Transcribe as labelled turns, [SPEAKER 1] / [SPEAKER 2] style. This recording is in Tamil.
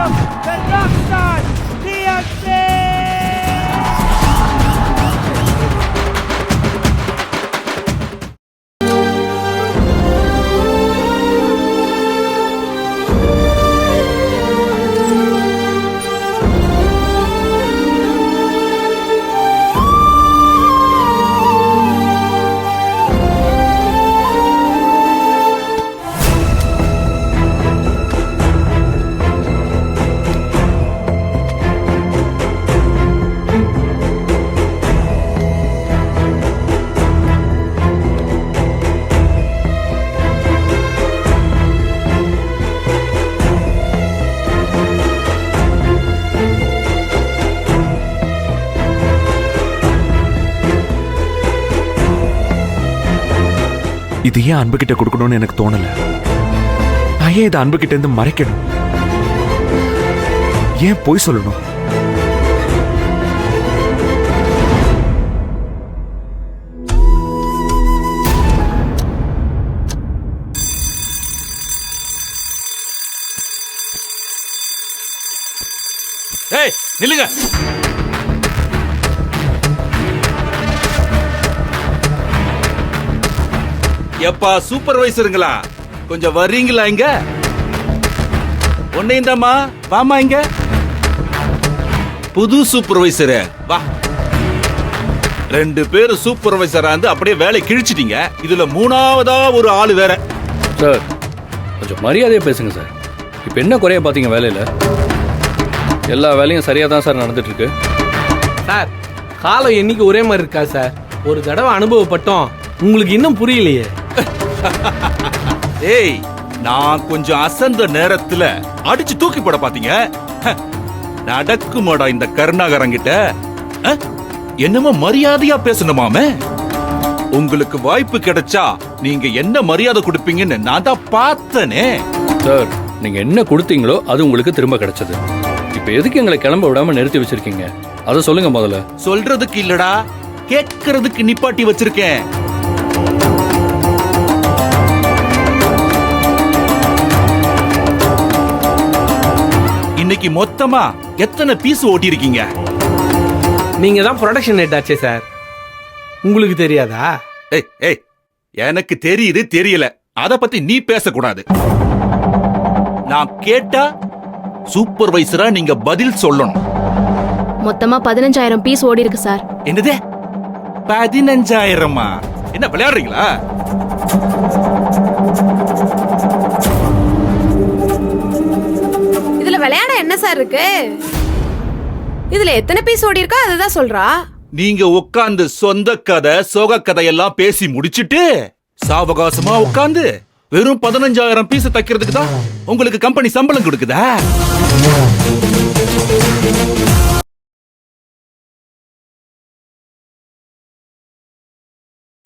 [SPEAKER 1] welcome the Rockstar DMC!
[SPEAKER 2] இது ஏன் அன்பு கிட்ட கொடுக்கணும்னு எனக்கு தோணல. நான் ஏன் இதை அன்பு கிட்ட இருந்து மறைக்கணும்? ஏன் போய் சொல்லணும்?
[SPEAKER 3] ஏய் நில்லுங்க. எப்பா சூப்பர்வைசருங்களா, கொஞ்சம் வர்றீங்களா இங்க? ஒன்னைந்தாமா வாமா இங்க. புது சூப்பர்வைசரு வா. 2 பேரு சூப்பர்வைசரா இருந்து அப்படியே வேலை கிழிச்சிட்டீங்க. இதுல 3ஆவதா ஒரு ஆளு வேற.
[SPEAKER 4] சார் கொஞ்சம் மரியாதையா பேசுங்க சார். இப்போ என்ன குறைய பாத்தீங்க வேலையில? எல்லா வேலையும் சரியா தான் சார் நடந்துட்டு இருக்கு.
[SPEAKER 5] சார் காலம் என்னைக்கு ஒரே மாதிரி இருக்கா சார்? ஒரு தடவை அனுபவப்பட்டோம், உங்களுக்கு இன்னும் புரியலையே.
[SPEAKER 3] ஏய் நான் கொஞ்சம் அசந்த நேரத்துல அடிச்சு தூக்கி போட பாத்தீங்க. நடக்குமாடா இந்த கருணாகரங்கிட்ட? என்னமோ மரியாதையா பேசணுமாமே. உங்களுக்கு வாய்ப்பு கிடைச்சா நீங்க என்ன மரியாதை கொடுப்பீங்கன்னு நான் தான் பார்த்தனே.
[SPEAKER 4] சார் நீங்க என்ன கொடுத்தீங்களோ அது உங்களுக்கு திரும்ப கிடைச்சது. இப்ப எதுக்கு எங்களை கிளம்ப விடாம நிறுத்தி வச்சிருக்கீங்க? அதை சொல்லுங்க முதல்ல.
[SPEAKER 3] சொல்றதுக்கு இல்லடா, கேட்கறதுக்கு நிப்பாட்டி வச்சிருக்கேன். இன்னைக்கு மொத்தமா எத்தனை பீஸ் ஓட்டி இருக்கீங்க?
[SPEAKER 5] நீங்க தான் ப்ரொடக்ஷன் ஹெட் ஆச்சே சார், உங்களுக்கு தெரியாதா?
[SPEAKER 3] ஏய் ஏய் எனக்கு தெரியுது தெரியல, அத பத்தி நீ பேசக்கூடாது. நான் கேட்டா சூப்பர்வைசரா நீங்க பதில் சொல்லணும்.
[SPEAKER 6] மொத்தமா 15,000 பீஸ் ஓடி இருக்கு சார்.
[SPEAKER 3] என்னது 15,000? என்ன விளையாடுறீங்களா?
[SPEAKER 7] இதுல விளையாட என்ன சார் இருக்கு? இதுல எத்தனை பீஸ் ஓடி இருக்கா அதுதான் சொல்றா.
[SPEAKER 3] நீங்க உட்கார்ந்து சொந்த கதை சோக கதையெல்லாம் பேசி முடிச்சிட்டு சாவகாசமா உட்கார்ந்து வெறும் 15,000 பீஸ் தைக்கிறதுக்கு தான் உங்களுக்கு கம்பெனி சம்பளம் கொடுக்குதா?